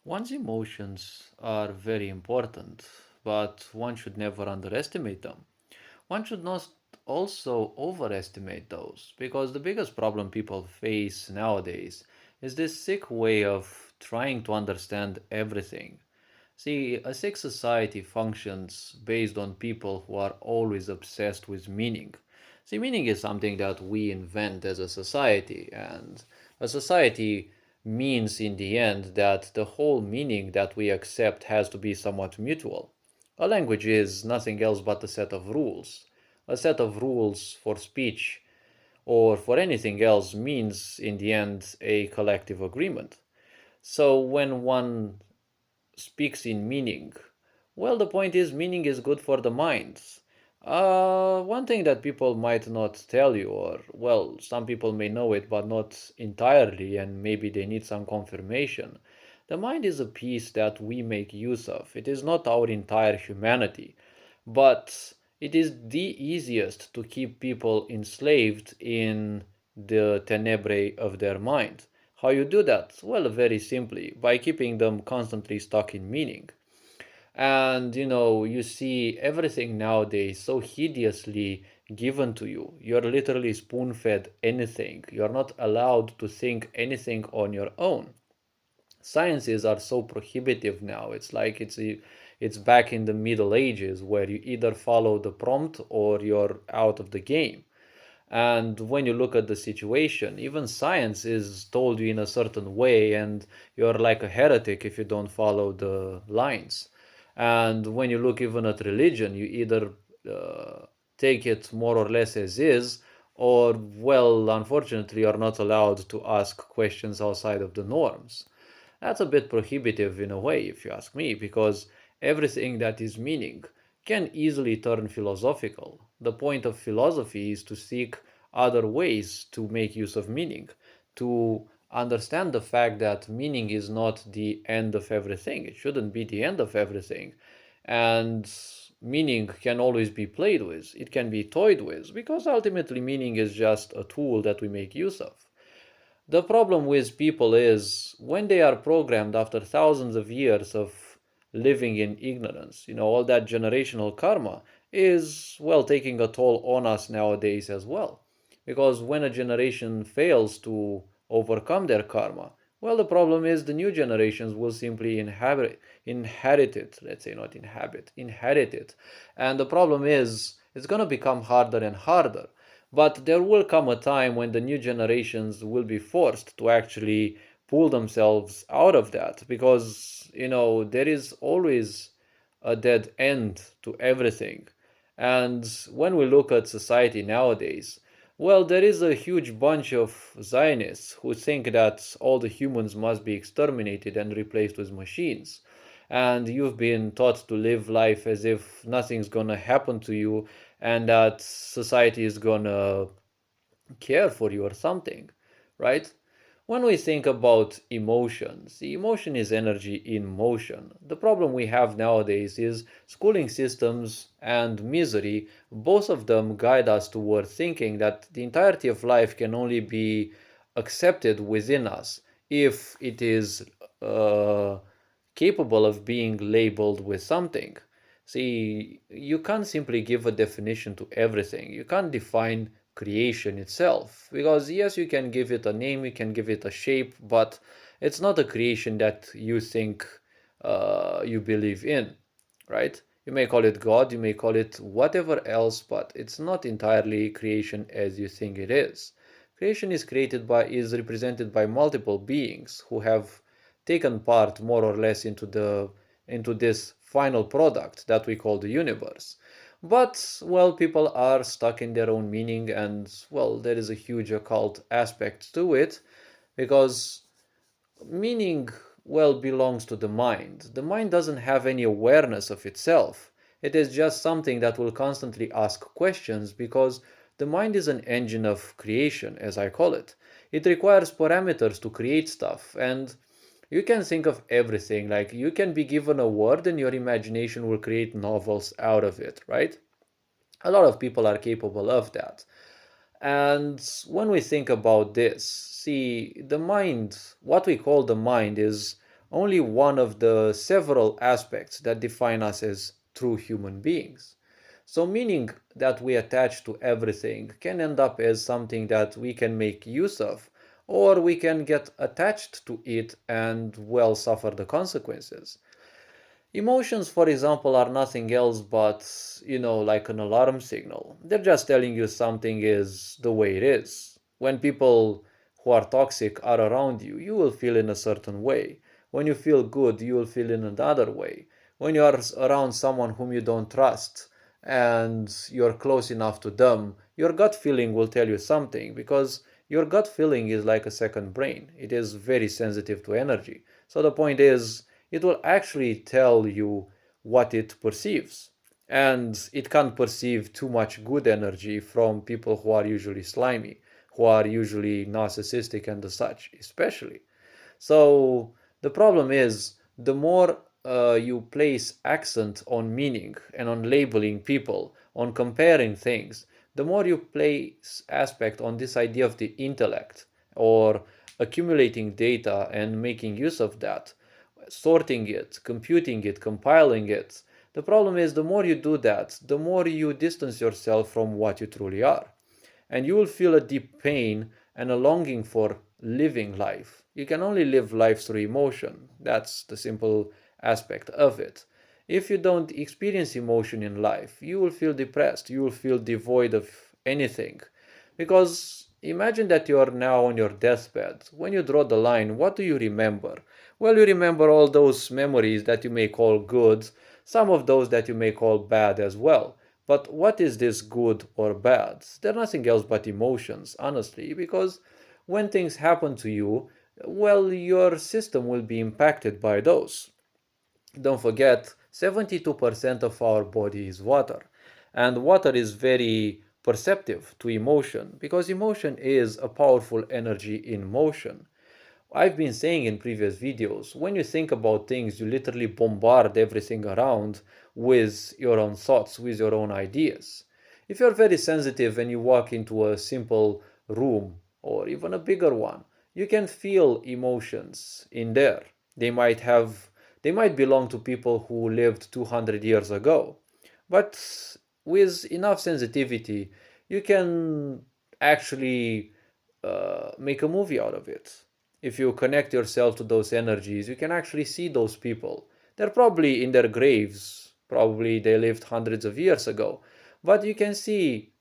One's emotions are very important, but one should never underestimate them. One should not also overestimate those, because the biggest problem people face nowadays is this sick way of trying to understand everything. See, a sick society functions based on people who are always obsessed with meaning. See, meaning is something that we invent as a society, and a society means in the end that the whole meaning that we accept has to be somewhat mutual. A language is nothing else but a set of rules. A set of rules for speech or for anything else means in the end a collective agreement. So when one speaks in meaning. Well, the point is, meaning is good for the mind. One thing that people might not tell you, or well, some people may know it, but not entirely, and maybe they need some confirmation. The mind is a piece that we make use of. It is not our entire humanity, but it is the easiest to keep people enslaved in the tenebrae of their mind. How you do that? Well, very simply, by keeping them constantly stuck in meaning. And you see everything nowadays so hideously given to you. You're literally spoon fed anything. You're not allowed to think anything on your own. Sciences are so prohibitive now. It's like it's back in the Middle Ages where you either follow the prompt or you're out of the game. And when you look at the situation, even science is told you in a certain way, and you're like a heretic if you don't follow the lines. And when you look even at religion, you either take it more or less as is, or, well, unfortunately, you're not allowed to ask questions outside of the norms. That's a bit prohibitive in a way, if you ask me, because everything that is meaning can easily turn philosophical. The point of philosophy is to seek other ways to make use of meaning, to understand the fact that meaning is not the end of everything. It shouldn't be the end of everything. And meaning can always be played with, it can be toyed with, because ultimately meaning is just a tool that we make use of. The problem with people is when they are programmed after thousands of years of living in ignorance, all that generational karma is, well, taking a toll on us nowadays as well. Because when a generation fails to overcome their karma, well, the problem is the new generations will simply inherit it, let's say not inherit it. And the problem is it's going to become harder and harder. But there will come a time when the new generations will be forced to actually pull themselves out of that because, there is always a dead end to everything. And when we look at society nowadays, well, there is a huge bunch of Zionists who think that all the humans must be exterminated and replaced with machines. And you've been taught to live life as if nothing's gonna happen to you and that society is gonna care for you or something, right? When we think about emotions, the emotion is energy in motion. The problem we have nowadays is schooling systems and misery. Both of them guide us toward thinking that the entirety of life can only be accepted within us if it is uh, capable of being labeled with something. See, you can't simply give a definition to everything. You can't define creation itself. Because, yes, you can give it a name, you can give it a shape, but it's not a creation that you think you believe in, right? You may call it God, you may call it whatever else, but it's not entirely creation as you think it is. Creation is represented by multiple beings who have taken part more or less into this final product that we call the universe. But, well, people are stuck in their own meaning, and, well, there is a huge occult aspect to it because meaning, well, belongs to the mind. The mind doesn't have any awareness of itself. It is just something that will constantly ask questions because the mind is an engine of creation, as I call it. It requires parameters to create stuff, and you can think of everything. Like, you can be given a word, and your imagination will create novels out of it, right? A lot of people are capable of that. And when we think about this, see, the mind, what we call the mind is only one of the several aspects that define us as true human beings. So, meaning that we attach to everything can end up as something that we can make use of, or we can get attached to it and, well, suffer the consequences. Emotions, for example, are nothing else but, like an alarm signal. They're just telling you something is the way it is. When people who are toxic are around you, you will feel in a certain way. When you feel good, you will feel in another way. When you are around someone whom you don't trust and you're close enough to them, your gut feeling will tell you something because your gut feeling is like a second brain. It is very sensitive to energy. So the point is, it will actually tell you what it perceives. And it can't perceive too much good energy from people who are usually slimy, who are usually narcissistic and such, especially. So the problem is the more you place accent on meaning and on labeling people, on comparing things, the more you place aspect on this idea of the intellect or accumulating data and making use of that, sorting it, computing it, compiling it. The problem is the more you do that, the more you distance yourself from what you truly are. And you will feel a deep pain and a longing for living life. You can only live life through emotion. That's the simple aspect of it. If you don't experience emotion in life, you will feel depressed. You will feel devoid of anything. Because imagine that you are now on your deathbed. When you draw the line, what do you remember? Well, you remember all those memories that you may call good, some of those that you may call bad as well. But what is this good or bad? They're nothing else but emotions, honestly, because when things happen to you, well, your system will be impacted by those. Don't forget, 72% of our body is water, and water is very perceptive to emotion because emotion is a powerful energy in motion. I've been saying in previous videos, when you think about things, you literally bombard everything around with your own thoughts, with your own ideas. If you're very sensitive and you walk into a simple room or even a bigger one, you can feel emotions in there. They might have they might belong to people who lived 200 years ago. But with enough sensitivity, you can actually make a movie out of it. If you connect yourself to those energies, you can actually see those people. They're probably in their graves, probably they lived hundreds of years ago, but you can see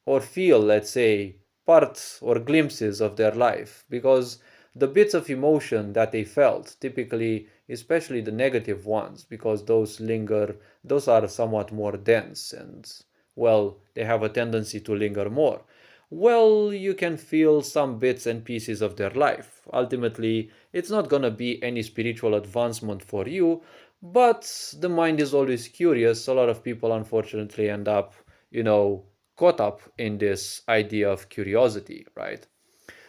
or feel, let's say, parts or glimpses of their life because the bits of emotion that they felt, typically, especially the negative ones, because those linger, those are somewhat more dense and, well, they have a tendency to linger more. Well, you can feel some bits and pieces of their life. Ultimately, it's not gonna be any spiritual advancement for you, but the mind is always curious. A lot of people, unfortunately, end up, you know, caught up in this idea of curiosity, right?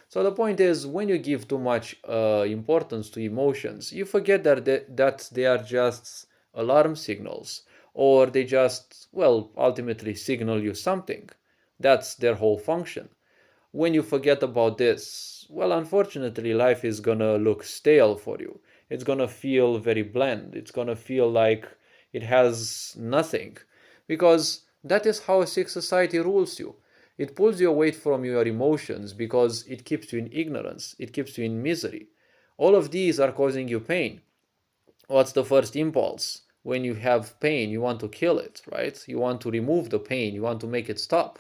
So the point is, when you give too much importance to emotions, you forget that they are just alarm signals, or they just, well, ultimately signal you something. That's their whole function. When you forget about this, well, unfortunately, life is gonna look stale for you. It's gonna feel very bland. It's gonna feel like it has nothing. Because that is how a sick society rules you. It pulls you away from your emotions because it keeps you in ignorance, it keeps you in misery. All of these are causing you pain. What's the first impulse? When you have pain, you want to kill it, right? You want to remove the pain, you want to make it stop.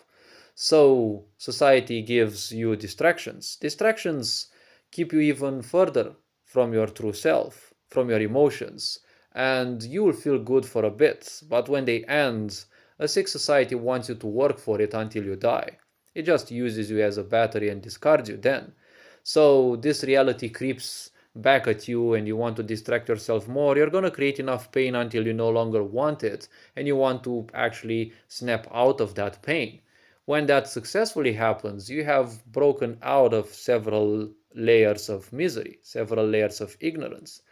So society gives you distractions. Distractions keep you even further from your true self, from your emotions, and you will feel good for a bit. But when they end, a sick society wants you to work for it until you die. It just uses you as a battery and discards you then. So this reality creeps back at you and you want to distract yourself more, you're going to create enough pain until you no longer want it and you want to actually snap out of that pain. When that successfully happens, you have broken out of several layers of misery, several layers of ignorance.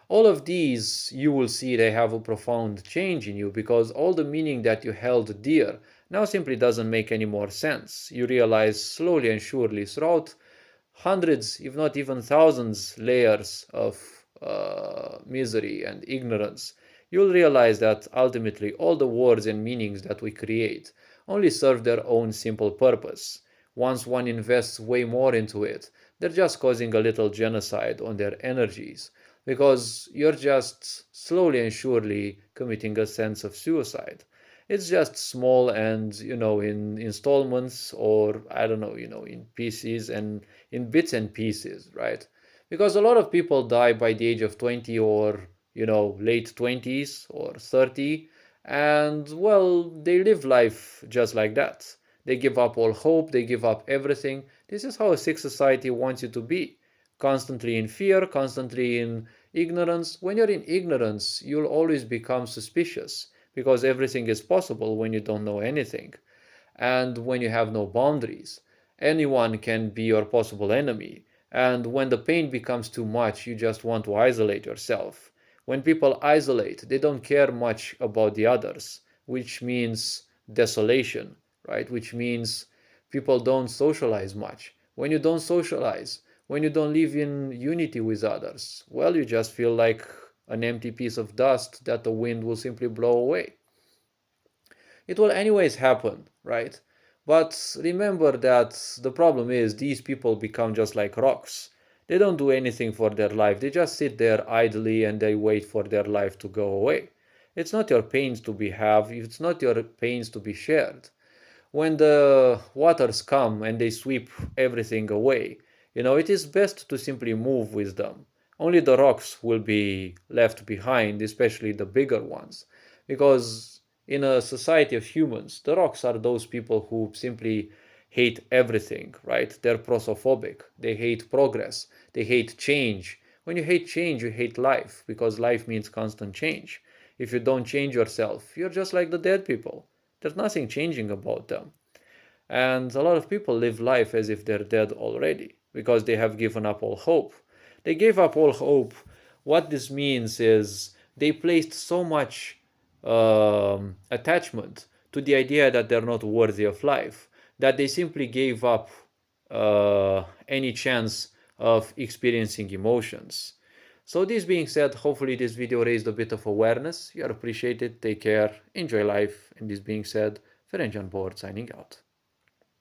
All of these, you will see they have a profound change in you because all the meaning that you held dear now simply doesn't make any more sense. You realize slowly and surely throughout hundreds, if not even thousands, layers of misery and ignorance, you'll realize that ultimately all the words and meanings that we create only serve their own simple purpose. Once one invests way more into it, they're just causing a little genocide on their energies because you're just slowly and surely committing a sense of suicide. It's just small and, in installments, or I don't know, in pieces and in bits and pieces, right? Because a lot of people die by the age of 20 or, late 20s or 30, and well, they live life just like that. They give up all hope, they give up everything. This is how a sick society wants you to be. Constantly in fear, constantly in ignorance. When you're in ignorance, you'll always become suspicious because everything is possible when you don't know anything. And when you have no boundaries, anyone can be your possible enemy. And when the pain becomes too much, you just want to isolate yourself. When people isolate, they don't care much about the others, which means desolation, right? Which means people don't socialize much. When you don't socialize, when you don't live in unity with others, well, you just feel like an empty piece of dust that the wind will simply blow away. It will anyways happen, right? But remember that the problem is these people become just like rocks. They don't do anything for their life. They just sit there idly and they wait for their life to go away. It's not your pains to be have, it's not your pains to be shared. When the waters come and they sweep everything away, it is best to simply move with them. Only the rocks will be left behind, especially the bigger ones. Because in a society of humans, the rocks are those people who simply hate everything, right? They're prosophobic. They hate progress. They hate change. When you hate change, you hate life because life means constant change. If you don't change yourself, you're just like the dead people. There's nothing changing about them. And a lot of people live life as if they're dead already because they have given up all hope. They gave up all hope. What this means is they placed so much attachment to the idea that they're not worthy of life that they simply gave up any chance of experiencing emotions. So this being said, hopefully this video raised a bit of awareness. You are appreciated. Take care. Enjoy life. And this being said, Ferenc Jan Board signing out.